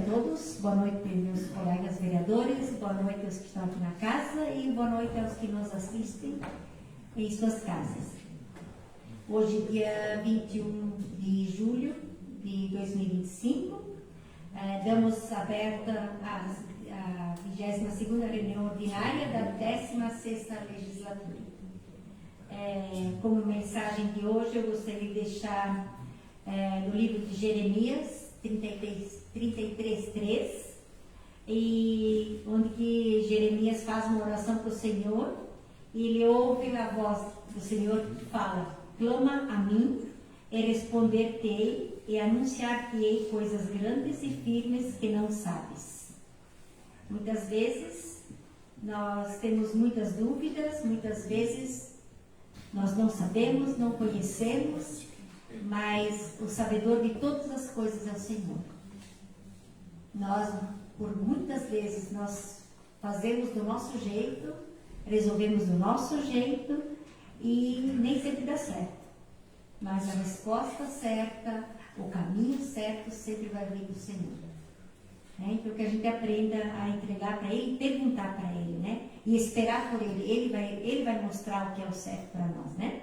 todos, boa noite meus colegas vereadores, boa noite aos que estão aqui na casa e boa noite aos que nos assistem em suas casas. Hoje, dia 21 de julho de 2025, damos aberta a 22ª reunião ordinária da 16ª legislatura. Como mensagem de hoje, eu gostaria de deixar no livro de Jeremias 33:3, e onde que Jeremias faz uma oração para o Senhor e ele ouve a voz do Senhor que fala: clama a mim e responder-te-ei e anunciar-te-ei coisas grandes e firmes que não sabes. Muitas vezes nós temos muitas dúvidas, muitas vezes nós não sabemos, não conhecemos, mas o sabedor de todas as coisas é o Senhor. Nós, por muitas vezes, nós fazemos do nosso jeito, resolvemos do nosso jeito e nem sempre dá certo. Mas a resposta certa, o caminho certo sempre vai vir do Senhor. Então que a gente aprenda a entregar para Ele, perguntar para Ele, né? E esperar por Ele. Ele vai mostrar o que é o certo para nós, né?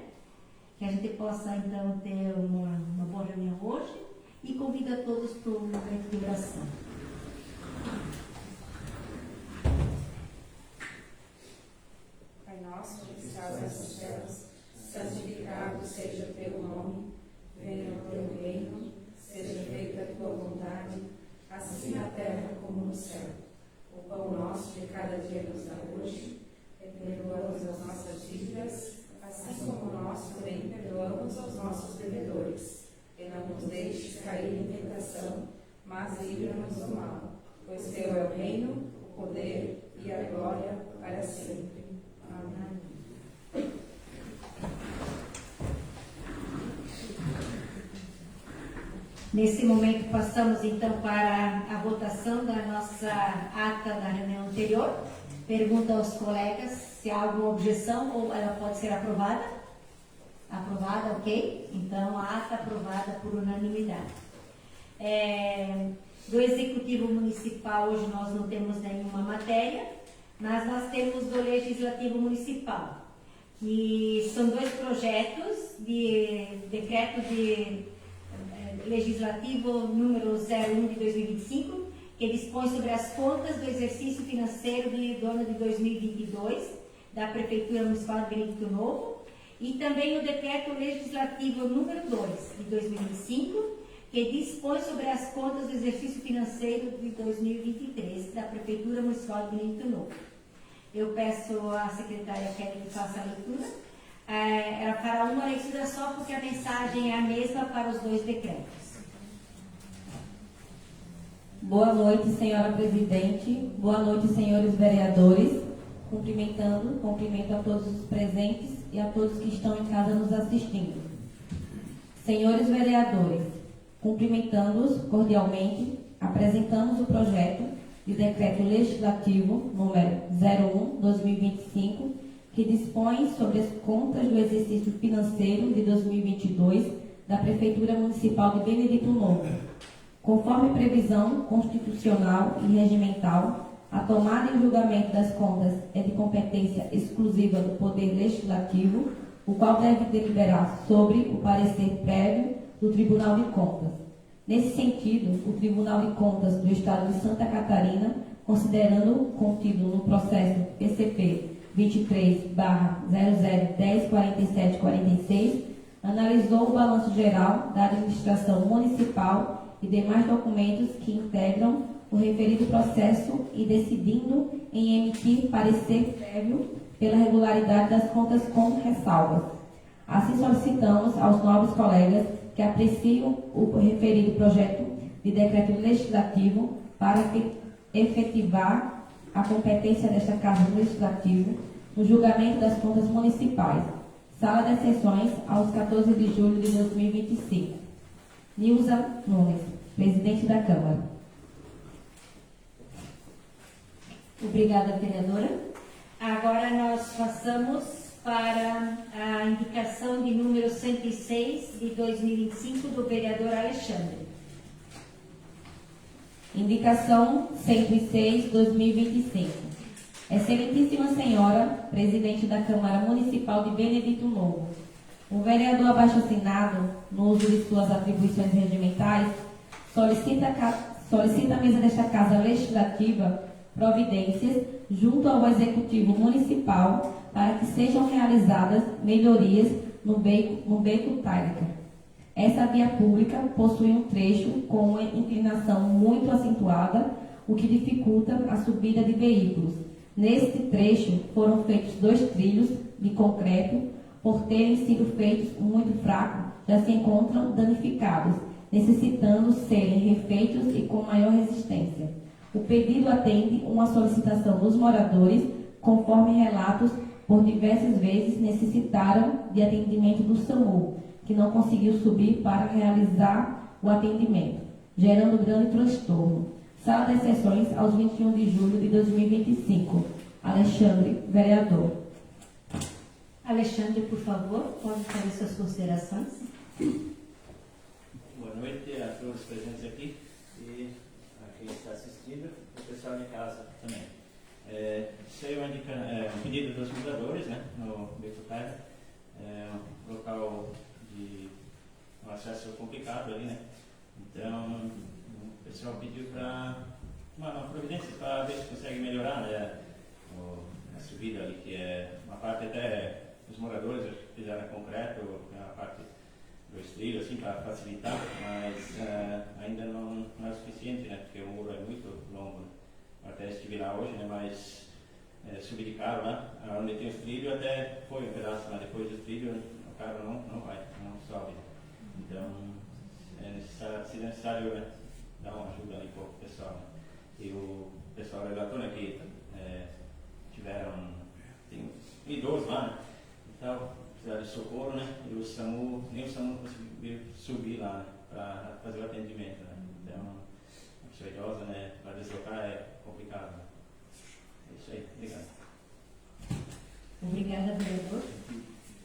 Que a gente possa então ter uma boa reunião hoje e convido a todos para um momento de oração. Pai nosso que estás nos céus, santificado seja o teu nome, venha o teu reino, seja feita a tua vontade, assim na terra como no céu. O pão nosso de cada dia nos dá hoje, e perdoa-nos as nossas dívidas, assim como nós também perdoamos aos nossos devedores. E não nos deixes cair em tentação, mas livra-nos do mal. Pois teu é o reino, o poder e a glória para sempre. Amém. Nesse momento passamos então para a votação da nossa ata da reunião anterior. Pergunto aos colegas se há alguma objeção ou ela pode ser aprovada. Aprovada, ok? Então, a ata aprovada por unanimidade. Do Executivo Municipal, hoje nós não temos nenhuma matéria, mas nós temos do Legislativo Municipal, que são dois projetos de decreto de legislativo número 01 de 2025, que dispõe sobre as contas do exercício financeiro do ano de 2022 da Prefeitura Municipal de Benedito Novo, e também o decreto legislativo número 2 de 2025, que dispõe sobre as contas do exercício financeiro de 2023 da Prefeitura Municipal de Benedito Novo. Eu peço à secretária Kelly que faça a leitura. Ela fará uma leitura só porque a mensagem é a mesma para os dois decretos. Boa noite, senhora presidente. Boa noite, senhores vereadores. Cumprimento a todos os presentes e a todos que estão em casa nos assistindo. Senhores vereadores, cumprimentando-os cordialmente, apresentamos o projeto de decreto legislativo número 01/2025, que dispõe sobre as contas do exercício financeiro de 2022 da Prefeitura Municipal de Benedito Novo. Conforme previsão constitucional e regimental, a tomada e o julgamento das contas é de competência exclusiva do Poder Legislativo, o qual deve deliberar sobre o parecer prévio do Tribunal de Contas. Nesse sentido, o Tribunal de Contas do Estado de Santa Catarina, considerando o contido no processo PCP 23/00104746, analisou o balanço geral da administração municipal e demais documentos que integram o referido processo e decidindo em emitir parecer prévio pela regularidade das contas com ressalvas. Assim solicitamos aos nobres colegas que apreciem o referido projeto de decreto legislativo para efetivar a competência desta Casa Legislativa no julgamento das contas municipais. Sala das Sessões, aos 14 de julho de 2025. Nilza Nunes, presidente da Câmara. Obrigada, vereadora. Agora nós passamos para a indicação de número 106 de 2025 do vereador Alexandre. Indicação 106/2025. Excelentíssima Senhora, Presidente da Câmara Municipal de Benedito Novo, o vereador abaixo-assinado, no uso de suas atribuições regimentais, solicita à mesa desta Casa Legislativa providências junto ao Executivo Municipal para que sejam realizadas melhorias no Beco Tárica. Essa via pública possui um trecho com uma inclinação muito acentuada, o que dificulta a subida de veículos. Neste trecho foram feitos 2 trilhos de concreto, por terem sido feitos muito fracos, já se encontram danificados, necessitando serem refeitos e com maior resistência. O pedido atende uma solicitação dos moradores, conforme relatos, por diversas vezes necessitaram de atendimento do SAMU, que não conseguiu subir para realizar o atendimento, gerando grande transtorno. Sala das sessões aos 21 de julho de 2025. Alexandre, vereador. Alexandre, por favor, pode fazer suas considerações. Boa noite a todos presentes aqui e a quem está assistindo, e o pessoal de casa também. Sei um pedido dos moradores, né, no Beco Tárica, um local de um acesso complicado ali, né? Então, o pessoal pediu para uma providência para ver se consegue melhorar, né, a subida ali, que é uma parte até os moradores fizeram concreto, a parte dos trilhos, assim, para facilitar, mas ainda não é o suficiente, né, porque o muro é muito longo, né? Até estive lá hoje, né, mas subir de carro lá, onde tem os trilhos, até foi um pedaço, mas depois dos trilhos o carro não vai, não sobe. Então, se necessário, né, dar uma ajuda ali para o pessoal, né? E o pessoal relatou, né, que tem idosos lá, né, então precisaram de socorro, né, e nem o SAMU conseguiu subir lá, né, para fazer o atendimento, né. Então, a pessoa idosa, né, para deslocar é complicado, né. É isso aí, obrigado. Obrigada, vereador.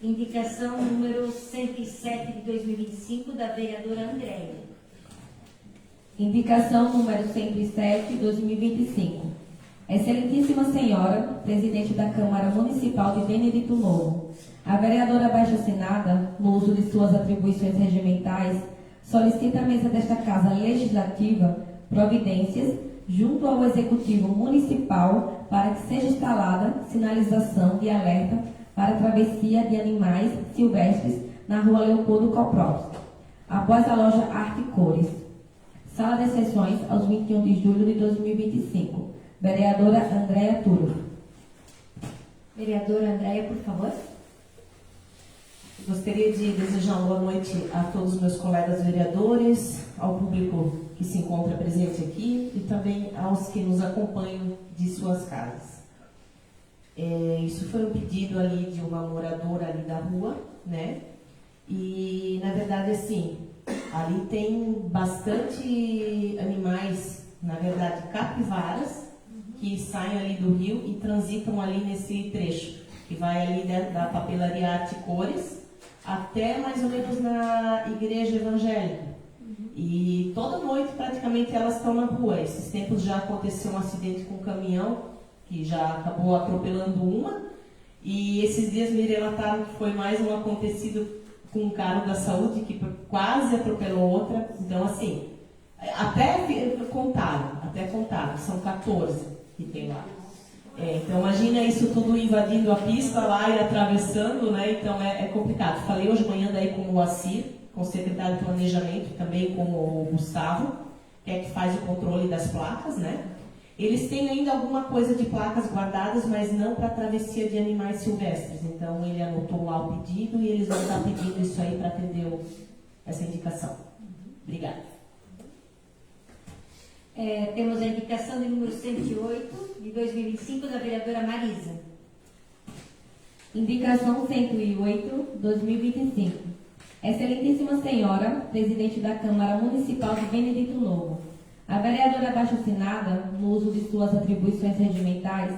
Indicação número 107 de 2025, da vereadora Andréia. Indicação número 107/2025. Excelentíssima Senhora, Presidente da Câmara Municipal de Benedito Novo, a vereadora abaixo-assinada, no uso de suas atribuições regimentais, solicita à mesa desta Casa Legislativa providências junto ao Executivo Municipal para que seja instalada sinalização de alerta para a travessia de animais silvestres na Rua Leopoldo Koprowski, após a loja Arte Cores. Sala de sessões aos 21 de julho de 2025. Vereadora Andréia Túlio. Vereadora Andréia, por favor. Gostaria de desejar uma boa noite a todos os meus colegas vereadores, ao público que se encontra presente aqui e também aos que nos acompanham de suas casas. Isso foi um pedido ali de uma moradora ali da rua, né? E, na verdade, assim, ali tem bastante animais, na verdade, capivaras, que saem ali do rio e transitam ali nesse trecho, que vai ali da papelaria Arte Cores até mais ou menos na igreja evangélica. E toda noite praticamente elas estão na rua. Esses tempos já aconteceu um acidente com um caminhão, que já acabou atropelando uma, e esses dias me relataram que foi mais um acontecido com um carro da saúde que quase atropelou outra. Então, assim, até contaram, são 14 que tem lá. Então, imagina isso tudo invadindo a pista lá e atravessando, né? Então, é complicado. Falei hoje de manhã daí com o Moacir, com o secretário de Planejamento, também com o Gustavo, que é que faz o controle das placas, né? Eles têm ainda alguma coisa de placas guardadas, mas não para travessia de animais silvestres. Então, ele anotou lá o pedido e eles vão estar pedindo isso aí para atender essa indicação. Obrigada. Temos a indicação de número 108 de 2025, da vereadora Marisa. Indicação 108/2025. Excelentíssima Senhora, Presidente da Câmara Municipal de Benedito Novo, a vereadora abaixo-assinada, no uso de suas atribuições regimentais,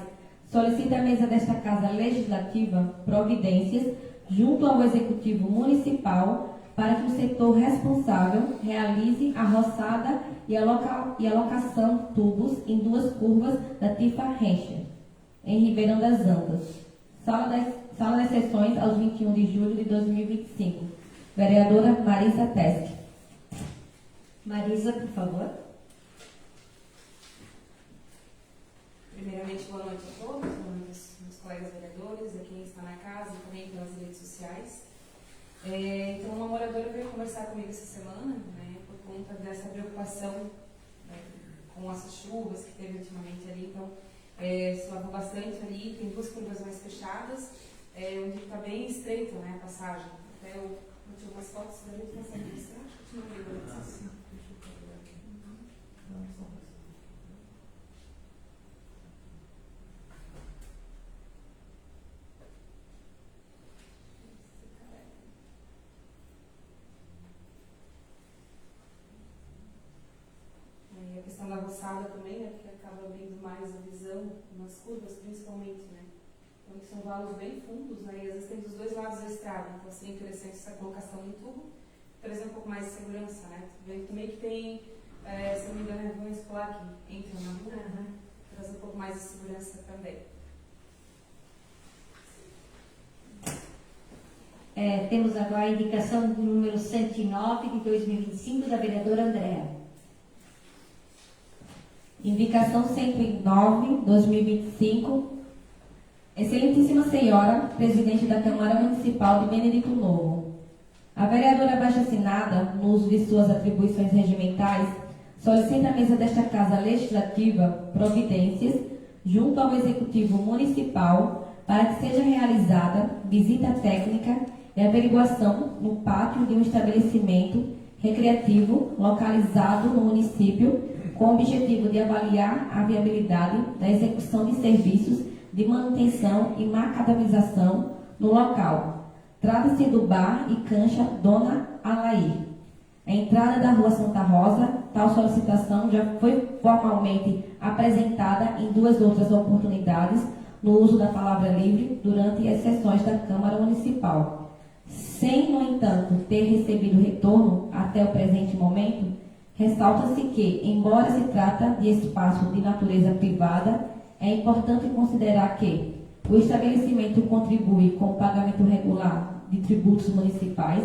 solicita à mesa desta Casa Legislativa providências junto ao Executivo Municipal para que o setor responsável realize a roçada e alocação de tubos em 2 curvas da Tifa Rencher, em Ribeirão das Antas. Sala das Sessões, aos 21 de julho de 2025. Vereadora Marisa Teske. Marisa, por favor. Primeiramente, boa noite a todos, boa noite aos meus colegas vereadores, a quem está na casa e também pelas redes sociais. Então, uma moradora veio conversar comigo essa semana, né, por conta dessa preocupação com essas chuvas que teve ultimamente ali. Então, se lavou bastante ali, tem 2 curvas mais fechadas, onde está bem estreita, né, a passagem. Até eu tive umas fotos da gente passando isso. Acho que eu tinha uma assim. A questão da roçada também, né, que acaba abrindo mais a visão nas curvas, principalmente, né. Então, são valos bem fundos, né, e às vezes tem dos 2 lados da estrada, então seria interessante essa colocação em tubo, trazer um pouco mais de segurança, né. Vendo também que tem, se não me engano, é vão escolar que entra na rua, né, trazer um pouco mais de segurança também. Temos agora a indicação do número 109 de 2025 da vereadora Andréa. Indicação 109, 2025. Excelentíssima Senhora, Presidente da Câmara Municipal de Benedito Novo. A vereadora abaixo-assinada, no uso de suas atribuições regimentais, solicita à mesa desta Casa Legislativa providências junto ao Executivo Municipal para que seja realizada visita técnica e averiguação no pátio de um estabelecimento recreativo localizado no município, com o objetivo de avaliar a viabilidade da execução de serviços de manutenção e macadamização no local. Trata-se do bar e cancha Dona Alair. A entrada da Rua Santa Rosa, tal solicitação já foi formalmente apresentada em 2 outras oportunidades no uso da palavra livre durante as sessões da Câmara Municipal. Sem, no entanto, ter recebido retorno até o presente momento, ressalta-se que, embora se trata de espaço de natureza privada, é importante considerar que o estabelecimento contribui com o pagamento regular de tributos municipais,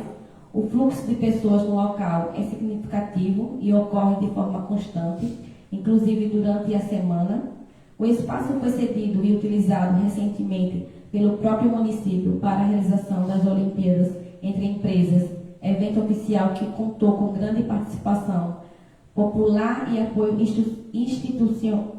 o fluxo de pessoas no local é significativo e ocorre de forma constante, inclusive durante a semana. O espaço foi cedido e utilizado recentemente pelo próprio município para a realização das Olimpíadas entre empresas, evento oficial que contou com grande participação popular e apoio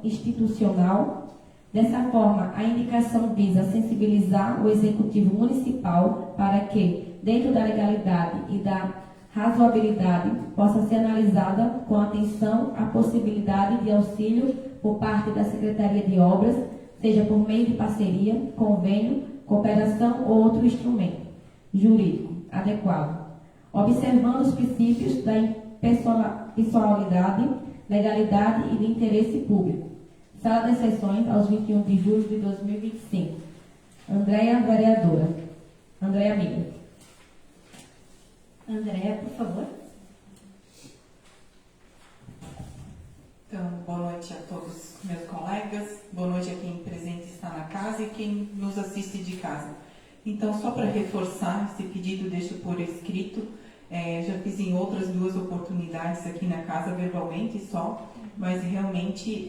institucional. Dessa forma, a indicação visa sensibilizar o Executivo Municipal para que, dentro da legalidade e da razoabilidade, possa ser analisada com atenção a possibilidade de auxílio por parte da Secretaria de Obras, seja por meio de parceria, convênio, cooperação ou outro instrumento jurídico adequado, observando os princípios da impessoalidade, legalidade e de interesse público. Sala das Sessões, aos 21 de julho de 2025. Andréa, vereadora. Andréa Amiga. Andréa, por favor. Então, boa noite a todos meus colegas, boa noite a quem presente está na casa e quem nos assiste de casa. Então, só para reforçar esse pedido, deixo por escrito, já fiz em outras 2 oportunidades aqui na casa, verbalmente só, mas realmente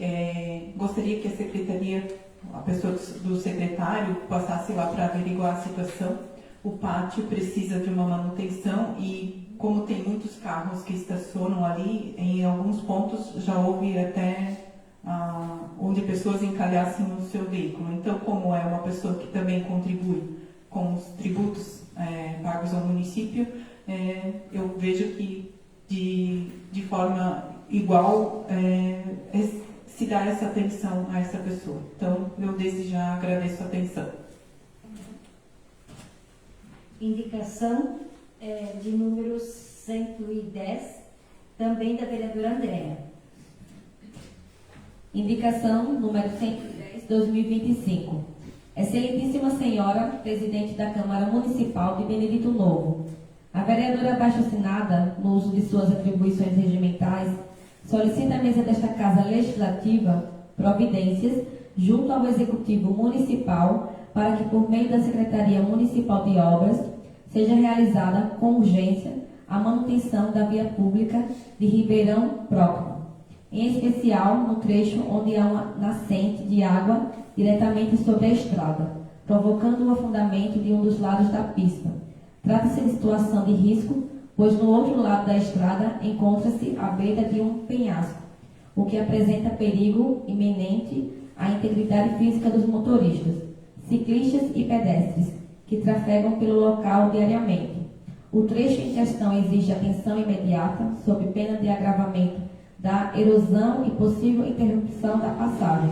gostaria que a secretaria, a pessoa do secretário, passasse lá para averiguar a situação. O pátio precisa de uma manutenção e, como tem muitos carros que estacionam ali, em alguns pontos já houve até onde pessoas encalhassem o seu veículo. Então, como é uma pessoa que também contribui com os tributos pagos ao município, eu vejo que de forma igual se dá essa atenção a essa pessoa. Então, eu desde já agradeço a atenção. Indicação de número 110, também da vereadora Andréa. Indicação número 110, 2025. Excelentíssima Senhora, Presidente da Câmara Municipal de Benedito Novo. A vereadora abaixo-assinada, no uso de suas atribuições regimentais, solicita à mesa desta Casa Legislativa providências junto ao Executivo Municipal para que, por meio da Secretaria Municipal de Obras, seja realizada com urgência a manutenção da via pública de Ribeirão Próximo, em especial no trecho onde há uma nascente de água diretamente sobre a estrada, provocando o afundamento de um dos lados da pista. Trata-se de situação de risco, pois no outro lado da estrada encontra-se a beira de um penhasco, o que apresenta perigo iminente à integridade física dos motoristas, ciclistas e pedestres que trafegam pelo local diariamente. O trecho em questão exige atenção imediata, sob pena de agravamento da erosão e possível interrupção da passagem.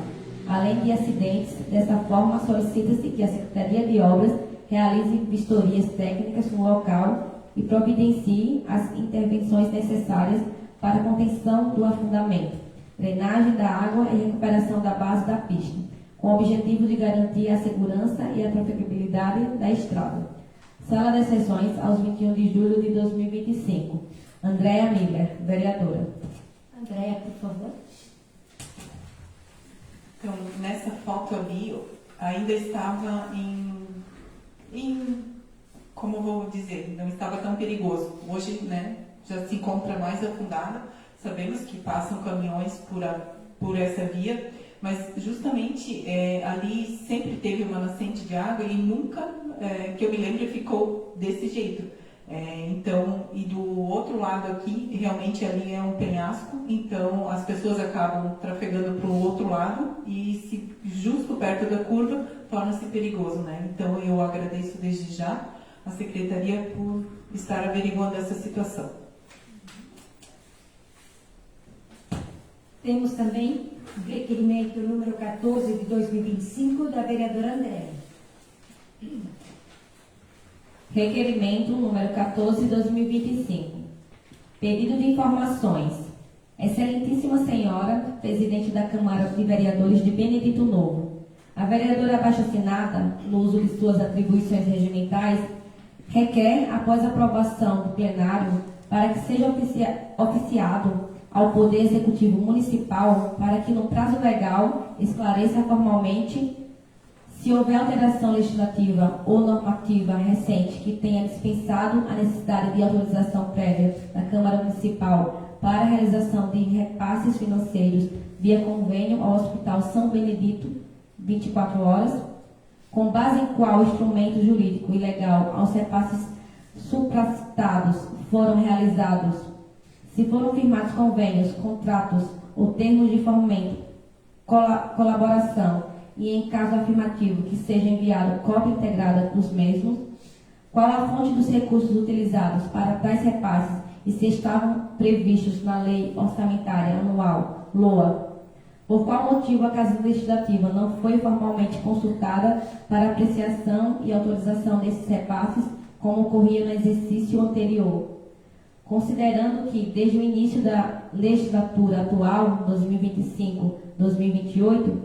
Além de acidentes, dessa forma solicita-se que a Secretaria de Obras realize vistorias técnicas no local e providencie as intervenções necessárias para a contenção do afundamento, drenagem da água e recuperação da base da pista, com o objetivo de garantir a segurança e a trafegabilidade da estrada. Sala das Sessões, aos 21 de julho de 2025. Andréa Miller, vereadora. Andréa, por favor. Então, nessa foto ali, ainda estava como eu vou dizer, não estava tão perigoso. Hoje, né, já se encontra mais afundada. Sabemos que passam caminhões por essa via, mas justamente ali sempre teve uma nascente de água e nunca, que eu me lembro, ficou desse jeito. Então, e do outro lado aqui, realmente ali é um penhasco, então as pessoas acabam trafegando para o outro lado e justo perto da curva torna-se perigoso, né? Então eu agradeço desde já a Secretaria por estar averiguando essa situação. Temos também o requerimento número 14 de 2025 da vereadora Andréa. Requerimento número 14 de 2025. Pedido de informações. Excelentíssima Senhora, Presidente da Câmara de Vereadores de Benedito Novo, a vereadora abaixo-assinada, no uso de suas atribuições regimentais, requer, após aprovação do plenário, para que seja oficiado ao Poder Executivo Municipal para que, no prazo legal, esclareça formalmente se houver alteração legislativa ou normativa recente que tenha dispensado a necessidade de autorização prévia da Câmara Municipal para a realização de repasses financeiros via convênio ao Hospital São Benedito 24 horas, com base em qual instrumento jurídico e legal aos repasses supracitados foram realizados, se foram firmados convênios, contratos ou termos de fomento, colaboração e, em caso afirmativo, que seja enviado cópia integrada dos mesmos, qual a fonte dos recursos utilizados para tais repasses e se estavam previstos na Lei Orçamentária Anual, LOA, por qual motivo a Casa Legislativa não foi formalmente consultada para apreciação e autorização desses repasses, como ocorria no exercício anterior. Considerando que, desde o início da legislatura atual, 2025-2028,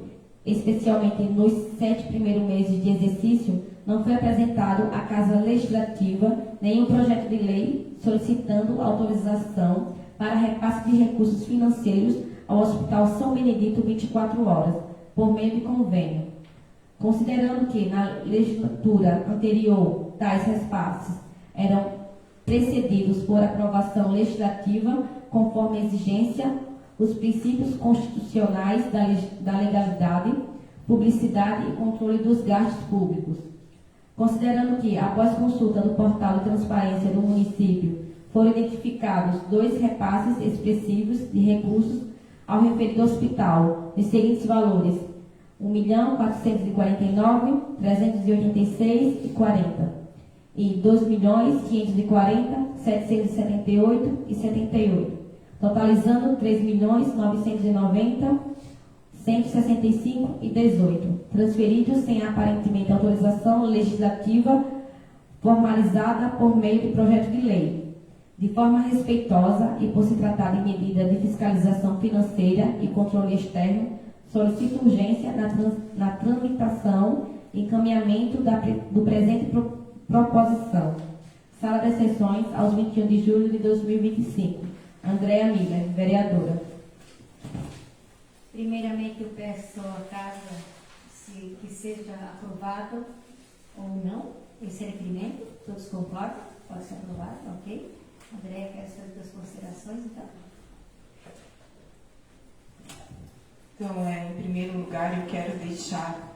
especialmente nos 7 primeiros meses de exercício, não foi apresentado à Casa Legislativa nenhum projeto de lei solicitando autorização para repasse de recursos financeiros ao Hospital São Benedito 24 horas, por meio de convênio. Considerando que, na legislatura anterior, tais repasses eram precedidos por aprovação legislativa, conforme a exigência, os princípios constitucionais da legalidade, publicidade e controle dos gastos públicos. Considerando que, após consulta do portal de transparência do município, foram identificados 2 repasses expressivos de recursos ao referido hospital, de seguintes valores: R$1.449.386,40 e R$2.540.778,78, totalizando R$3.990.165,18, transferidos sem aparentemente autorização legislativa formalizada por meio de projeto de lei. De forma respeitosa e por se tratar de medida de fiscalização financeira e controle externo, solicito urgência na tramitação e encaminhamento do presente proposição, Sala das Sessões, aos 21 de julho de 2025. Andréa Miller, vereadora. Primeiramente, eu peço à casa que seja aprovado ou não esse requerimento. Todos concordam? Pode ser aprovado, ok? André, quer fazer das considerações, então? Então, em primeiro lugar, eu quero deixar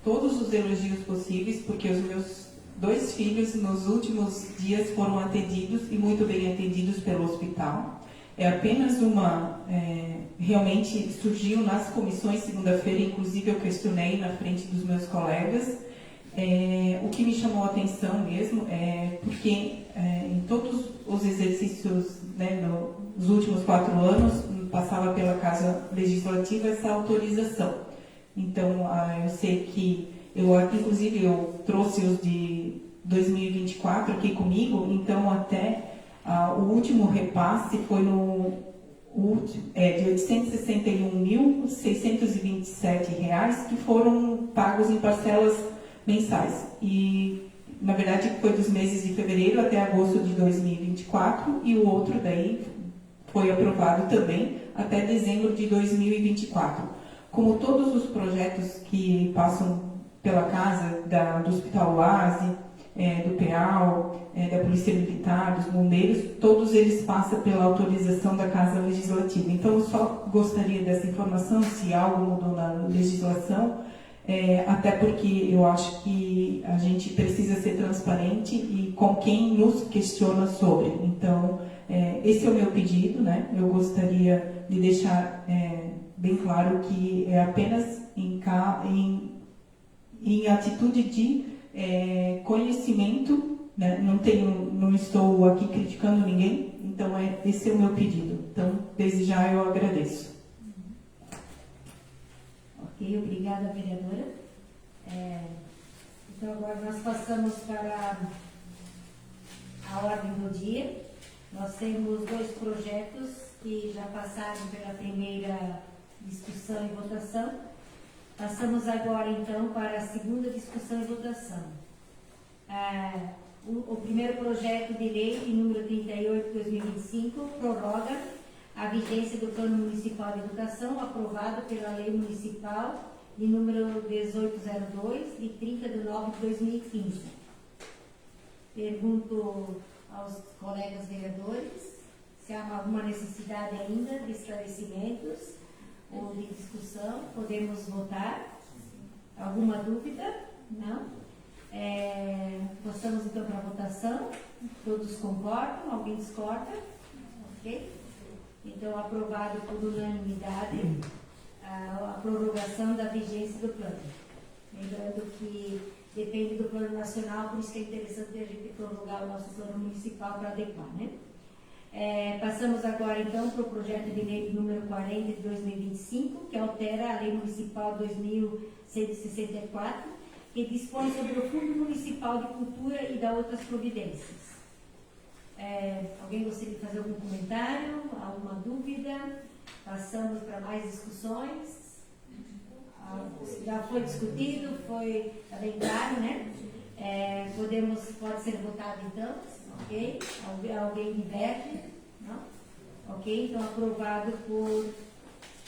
todos os elogios possíveis, porque os meus 2 filhos, nos últimos dias, foram atendidos e muito bem atendidos pelo hospital. É apenas realmente surgiu nas comissões segunda-feira, inclusive eu questionei na frente dos meus colegas. O que me chamou a atenção mesmo é porque em todos os exercícios, né, nos últimos 4 anos, passava pela Casa Legislativa essa autorização. Então, eu sei que, inclusive, eu trouxe os de 2024 aqui comigo, então até o último repasse foi de R$ 861.627, que foram pagos em parcelas mensais. E, na verdade, foi dos meses de fevereiro até agosto de 2024, e o outro daí foi aprovado também até dezembro de 2024. Como todos os projetos que passam pela casa do Hospital Oase, do PEAL, da Polícia Militar, dos bombeiros, todos eles passam pela autorização da Casa Legislativa. Então, eu só gostaria dessa informação, se algo mudou na legislação, até porque eu acho que a gente precisa ser transparente e com quem nos questiona sobre. Então, esse é o meu pedido, né? Eu gostaria de deixar bem claro que é apenas em atitude de conhecimento, né? Não estou aqui criticando ninguém, então esse é o meu pedido. Então, desde já eu agradeço. Ok, obrigada, vereadora. Então, agora nós passamos para a ordem do dia. Nós temos 2 projetos que já passaram pela primeira discussão e votação. Passamos agora, então, para a segunda discussão e votação. O primeiro projeto de lei, de número 38 de 2025, prorroga a vigência do Plano Municipal de Educação, aprovado pela Lei Municipal de número 1802, de 30 de nove de 2015. Pergunto aos colegas vereadores se há alguma necessidade ainda de esclarecimentos ou de discussão. Podemos votar? Alguma dúvida? Não? Passamos então para a votação. Todos concordam? Alguém discorda? Ok? Então, aprovado por unanimidade a prorrogação da vigência do plano. Lembrando que depende do plano nacional, por isso que é interessante a gente prorrogar o nosso plano municipal para adequar, né? Passamos agora, então, para o projeto de lei número 40 de 2025, que altera a Lei Municipal 2164, que dispõe sobre o Fundo Municipal de Cultura e da outras providências. Alguém gostaria de fazer algum comentário, alguma dúvida? Passamos para mais discussões. Já foi discutido, foi bem claro, né? Pode ser votado então, ok? Alguém diverge? Não? Ok, então aprovado por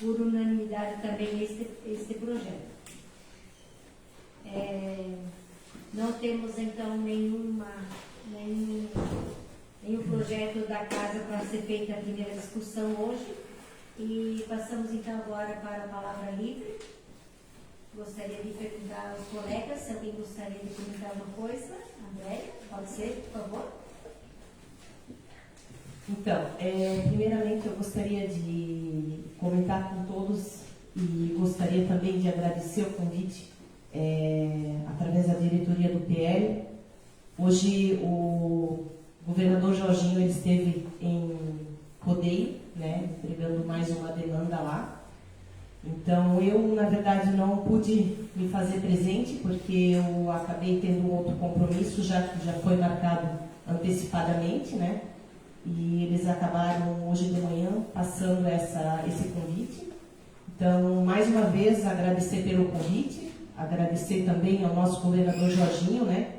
unanimidade também este projeto. Não temos então nenhum projeto da casa para ser feita a primeira discussão hoje. E passamos então agora para a palavra livre. Gostaria de perguntar aos colegas se alguém gostaria de comentar alguma coisa. André, pode ser, por favor? Então, primeiramente eu gostaria de comentar com todos e gostaria também de agradecer o convite através da diretoria do PL. Hoje o governador Jorginho ele esteve em Rodeio, né, entregando mais uma demanda lá. Então, eu, na verdade, não pude me fazer presente, porque eu acabei tendo um outro compromisso, já que já foi marcado antecipadamente, né? E eles acabaram hoje de manhã passando esse convite. Então, mais uma vez, agradecer pelo convite, agradecer também ao nosso governador Jorginho, né,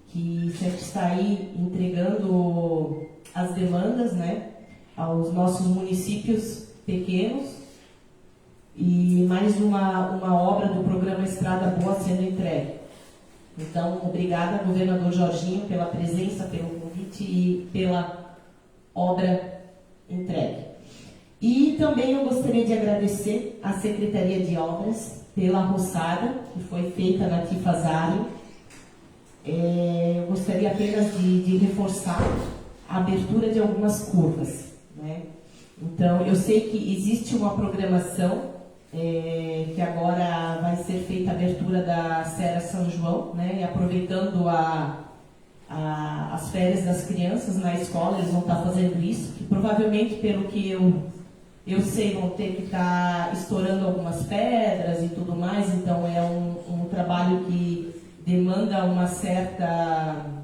que sempre está aí entregando as demandas, né, aos nossos municípios pequenos, e mais uma obra do programa Estrada Boa sendo entregue. Então, obrigada, governador Jorginho, pela presença, pelo convite e pela obra entregue. E também eu gostaria de agradecer à Secretaria de Obras pela roçada que foi feita na Tifazari. Eu gostaria apenas de reforçar a abertura de algumas curvas, né? Então, eu sei que existe uma programação que agora vai ser feita a abertura da Serra São João, né? E aproveitando as férias das crianças na escola, eles vão estar fazendo isso, que provavelmente, pelo que eu sei, vão ter que estar estourando algumas pedras e tudo mais, então é um trabalho que demanda uma certa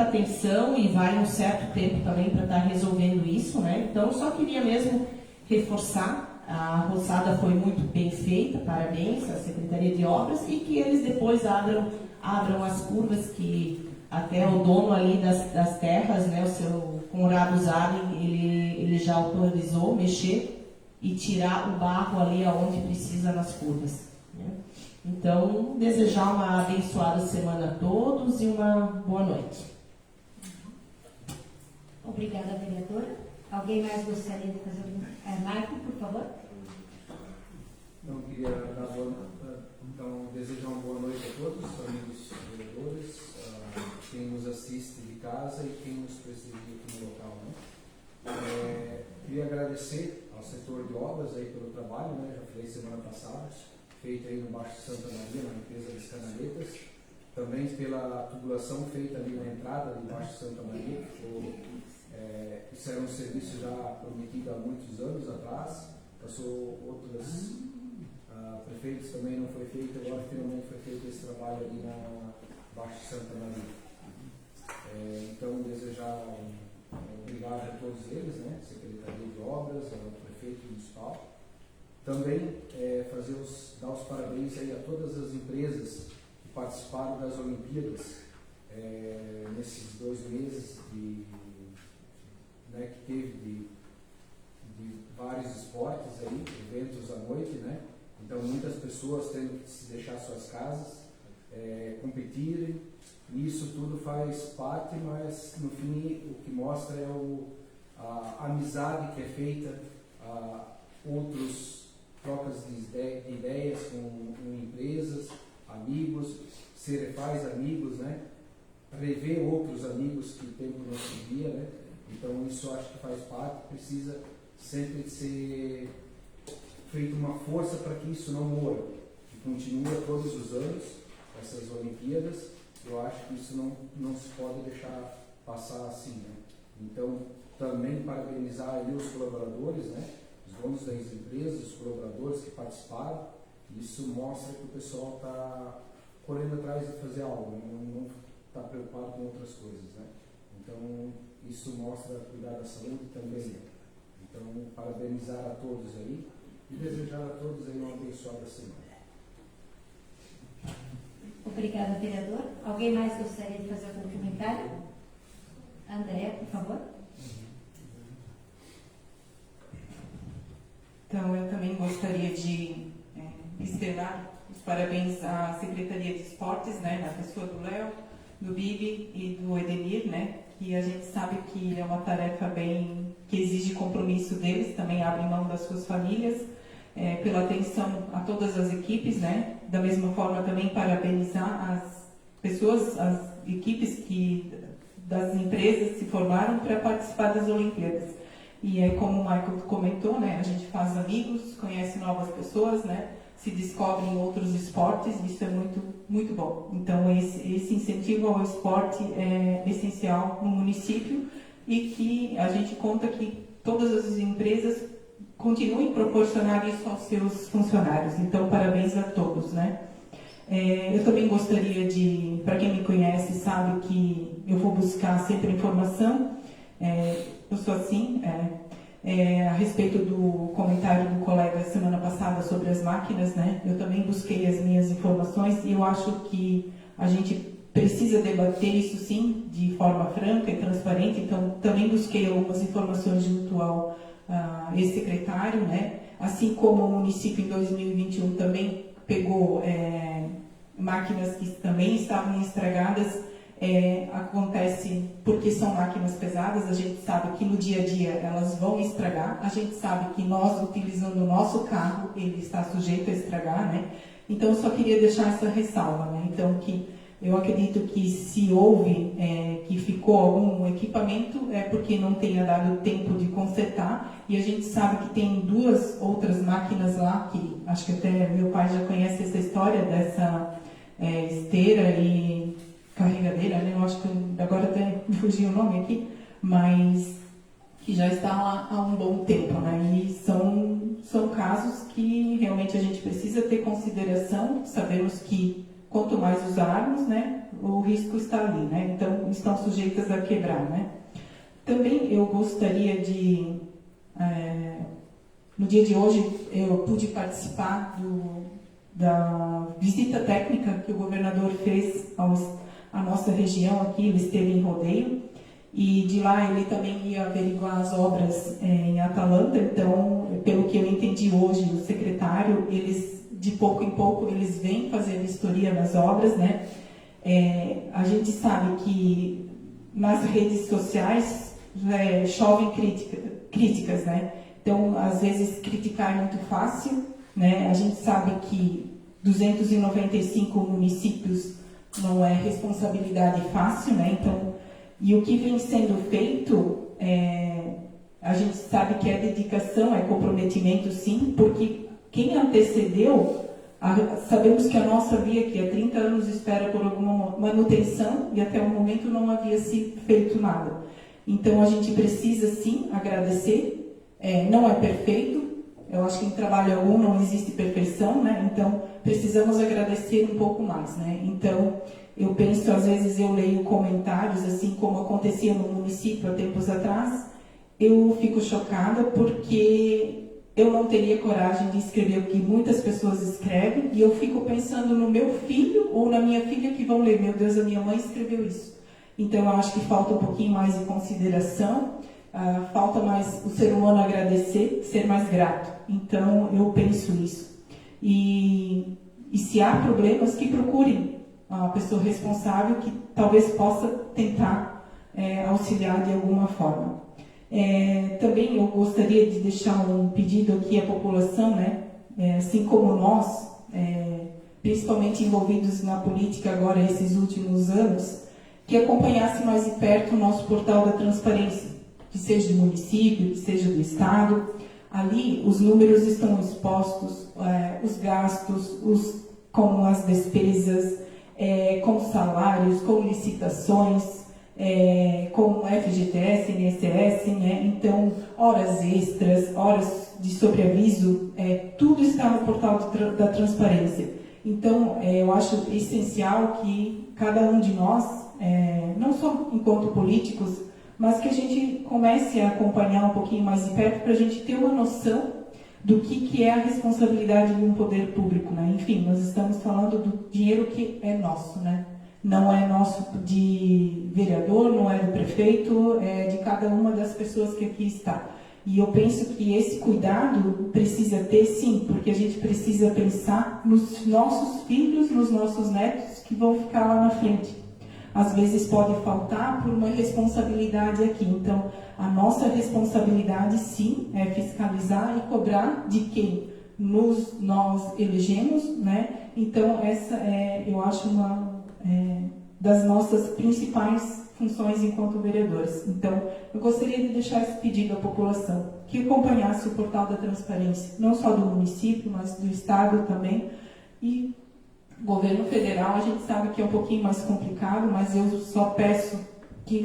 atenção e vai um certo tempo também para estar resolvendo isso, né? Então, eu só queria mesmo reforçar, a roçada foi muito bem feita, parabéns à Secretaria de Obras, e que eles depois abram as curvas, que até o dono ali das terras, né, o seu Conrado Zaden, ele já autorizou mexer e tirar o barro ali aonde precisa nas curvas, né? Então, desejar uma abençoada semana a todos e uma boa noite. Obrigada, vereadora. Alguém mais gostaria de fazer alguma? Marco, por favor. Então, queria desejar uma boa noite a todos, amigos vereadores, quem nos assiste de casa e quem nos prestigia aqui no local, né? Queria agradecer ao setor de obras aí pelo trabalho, né? Já falei semana passada, feito aí no Baixo Santa Maria, na limpeza das canaletas, também pela tubulação feita ali na entrada de Baixo Santa Maria, isso era um serviço já prometido há muitos anos atrás, passou outros prefeitos também, não foi feito, agora finalmente foi feito esse trabalho ali na Baixo Santa Maria. Então, desejar obrigado a todos eles, né? Secretaria de Obras, ao prefeito municipal. Também dar os parabéns aí a todas as empresas que participaram das Olimpíadas nesses 2 meses que teve de vários esportes aí, eventos à noite, né? Então, muitas pessoas tendo que se deixar suas casas, competirem, e isso tudo faz parte, mas no fim o que mostra é a amizade que é feita, outros trocas de ideias com empresas, amigos, faz amigos, né? Rever outros amigos que tempo não se via, né? Então, isso eu acho que faz parte, precisa sempre de ser feita uma força para que isso não morra, que continua todos os anos, essas Olimpíadas. Eu acho que isso não se pode deixar passar assim, né? Então, também parabenizar ali os colaboradores, né? Os donos das empresas, os colaboradores que participaram. Isso mostra que o pessoal está correndo atrás de fazer algo, né? Não está preocupado com outras coisas, né? Então, isso mostra cuidar da saúde também, né? Então, parabenizar a todos aí e desejar a todos aí uma abençoada semana. Obrigada, vereador. Alguém mais gostaria de fazer algum comentário? André, por favor. Então, eu também gostaria de externar os parabéns à Secretaria de Esportes, né, na pessoa do Léo, do Bibi e do Edemir, né, que a gente sabe que é uma tarefa que exige compromisso deles, também abrem mão das suas famílias, pela atenção a todas as equipes, né, da mesma forma também parabenizar as pessoas, as equipes das empresas se formaram para participar das Olimpíadas. E é como o Michael comentou, né, a gente faz amigos, conhece novas pessoas, né, se descobre em outros esportes, isso é muito, muito bom. Então, esse incentivo ao esporte é essencial no município e que a gente conta que todas as empresas continuem a proporcionar isso aos seus funcionários. Então, parabéns a todos, né. Eu também gostaria para quem me conhece, sabe que eu vou buscar sempre informação, eu sou assim, A respeito do comentário do colega semana passada sobre as máquinas, né? Eu também busquei as minhas informações e eu acho que a gente precisa debater isso sim, de forma franca e transparente. Então, também busquei algumas informações junto ao ex-secretário, né? Assim como o município em 2021 também pegou máquinas que também estavam estragadas. Acontece porque são máquinas pesadas, a gente sabe que no dia a dia elas vão estragar, a gente sabe que nós, utilizando o nosso carro, ele está sujeito a estragar, né? Então, eu só queria deixar essa ressalva, né? Então, que eu acredito que se houve, que ficou algum equipamento, é porque não tenha dado tempo de consertar, e a gente sabe que tem 2 outras máquinas lá, que acho que até meu pai já conhece essa história dessa esteira e carregadeira, né? Eu acho que agora até me fugiu o nome aqui, mas que já está lá há um bom tempo, né? E são casos que realmente a gente precisa ter consideração. Sabemos que quanto mais usarmos, né, o risco está ali, né? Então, estão sujeitas a quebrar, né? Também eu gostaria de, no dia de hoje, eu pude participar da visita técnica que o governador fez à nossa região aqui. Ele esteve em Rodeio e de lá ele também ia averiguar as obras em Atalanta. Então, pelo que eu entendi hoje, o secretário, de pouco em pouco, eles vêm fazer a vistoria nas obras, né? A gente sabe que nas redes sociais chovem críticas, né? Então, às vezes, criticar é muito fácil, né? A gente sabe que 295 municípios não é responsabilidade fácil, né? Então, e o que vem sendo feito, a gente sabe que é dedicação, é comprometimento, sim, porque quem antecedeu, sabemos que a nossa via aqui há 30 anos espera por alguma manutenção e até o momento não havia se feito nada. Então, a gente precisa, sim, agradecer. Não é perfeito, eu acho que em trabalho algum não existe perfeição, né? Então, precisamos agradecer um pouco mais, né? Então, eu penso, às vezes eu leio comentários, assim como acontecia no município há tempos atrás, eu fico chocada porque eu não teria coragem de escrever o que muitas pessoas escrevem, e eu fico pensando no meu filho ou na minha filha que vão ler, meu Deus, a minha mãe escreveu isso. Então, eu acho que falta um pouquinho mais de consideração, falta mais o ser humano agradecer, ser mais grato. Então, eu penso isso. E se há problemas, que procurem a pessoa responsável que talvez possa tentar auxiliar de alguma forma. Também eu gostaria de deixar um pedido aqui à população, né? Assim como nós, principalmente envolvidos na política agora esses últimos anos, que acompanhasse mais de perto o nosso portal da transparência, que seja do município, que seja do estado. Ali os números estão expostos, os gastos, com as despesas, com salários, com licitações, com FGTS, INSS, né? Então, horas extras, horas de sobreaviso, tudo está no portal da transparência. Então, eu acho essencial que cada um de nós, não só enquanto políticos, mas que a gente comece a acompanhar um pouquinho mais de perto para a gente ter uma noção do que é a responsabilidade de um poder público, né? Enfim, nós estamos falando do dinheiro que é nosso, né? Não é nosso de vereador, não é do prefeito, é de cada uma das pessoas que aqui está. E eu penso que esse cuidado precisa ter, sim, porque a gente precisa pensar nos nossos filhos, nos nossos netos que vão ficar lá na frente. Às vezes pode faltar por uma responsabilidade aqui. Então, a nossa responsabilidade, sim, é fiscalizar e cobrar de quem nós elegemos, né? Então, essa eu acho, uma das nossas principais funções enquanto vereadores. Então, eu gostaria de deixar esse pedido à população, que acompanhasse o portal da transparência, não só do município, mas do estado também. E governo federal, a gente sabe que é um pouquinho mais complicado, mas eu só peço que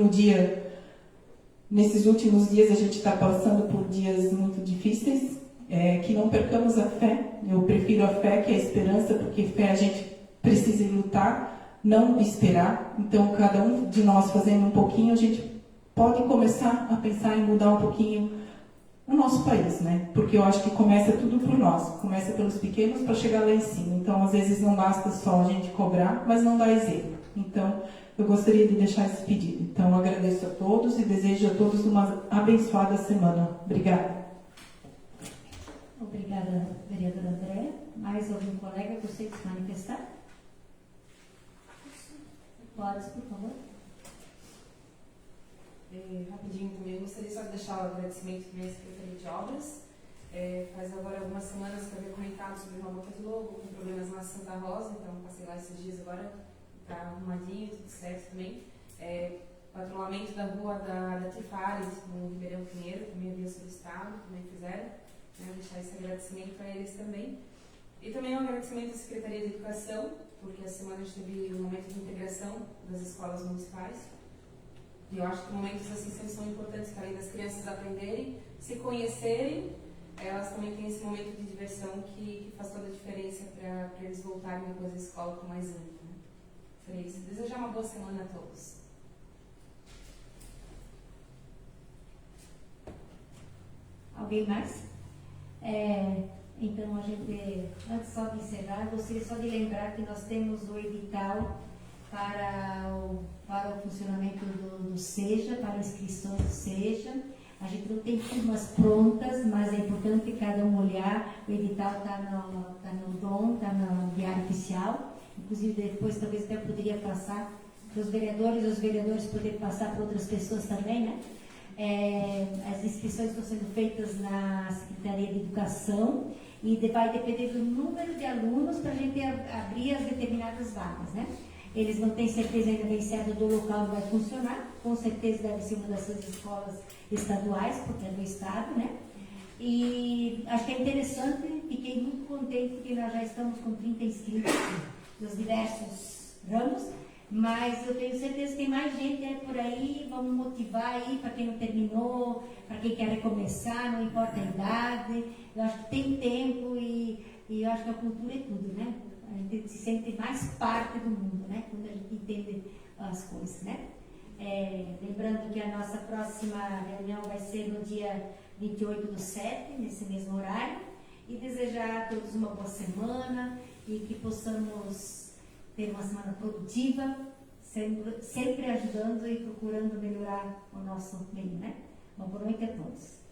nesses últimos dias, a gente está passando por dias muito difíceis, que não percamos a fé. Eu prefiro a fé que a esperança, porque fé a gente precisa lutar, não esperar. Então, cada um de nós fazendo um pouquinho, a gente pode começar a pensar em mudar um pouquinho o nosso país, né? Porque eu acho que começa tudo por nós, começa pelos pequenos para chegar lá em cima. Então, às vezes não basta só a gente cobrar, mas não dá exemplo. Então, eu gostaria de deixar esse pedido. Então, eu agradeço a todos e desejo a todos uma abençoada semana. Obrigada. Obrigada, vereadora Andréa. Mais algum colega que gostaria de se manifestar? Pode, por favor. Rapidinho também, gostaria só de deixar o agradecimento também à Secretaria de Obras. Faz agora algumas semanas que eu havia comentado sobre uma boca de lobo com problemas na Santa Rosa, então passei lá esses dias agora, está arrumadinho, tudo certo também. Patrulhamento da rua da Tifares, no Ribeirão Pinheiro, também havia solicitado, também fizeram. Deixar esse agradecimento para eles também. E também um agradecimento à Secretaria de Educação, porque essa semana a gente teve um momento de integração das escolas municipais. E eu acho que momentos assim sempre são importantes, para além das crianças aprenderem, se conhecerem, elas também têm esse momento de diversão que faz toda a diferença para eles voltarem depois da escola com mais ânimo. Né? Seria isso. Desejar uma boa semana a todos. Alguém mais? Então, a gente, antes só de encerrar, gostaria só de lembrar que nós temos o edital para o funcionamento do SEJA, para inscrições do SEJA. A gente não tem turmas prontas, mas é importante cada um olhar. O edital está no DOM, está no Diário Oficial. Inclusive, depois talvez até poderia passar para os vereadores poderem passar para outras pessoas também, né? As inscrições estão sendo feitas na Secretaria de Educação e vai depender do número de alunos para a gente abrir as determinadas vagas, né? Eles não têm certeza ainda bem certo do local que vai funcionar, com certeza deve ser uma dessas escolas estaduais, porque é do estado, né? E acho que é interessante, fiquei muito contente porque nós já estamos com 30 inscritos dos diversos ramos, mas eu tenho certeza que tem mais gente por aí, vamos motivar aí para quem não terminou, para quem quer recomeçar, não importa a idade, eu acho que tem tempo e eu acho que a cultura é tudo, né? A gente se sente mais parte do mundo, né? Quando a gente entende as coisas, né? Lembrando que a nossa próxima reunião vai ser no dia 28/7, nesse mesmo horário, e desejar a todos uma boa semana e que possamos ter uma semana produtiva, sempre ajudando e procurando melhorar o nosso meio, né? Uma boa noite a todos.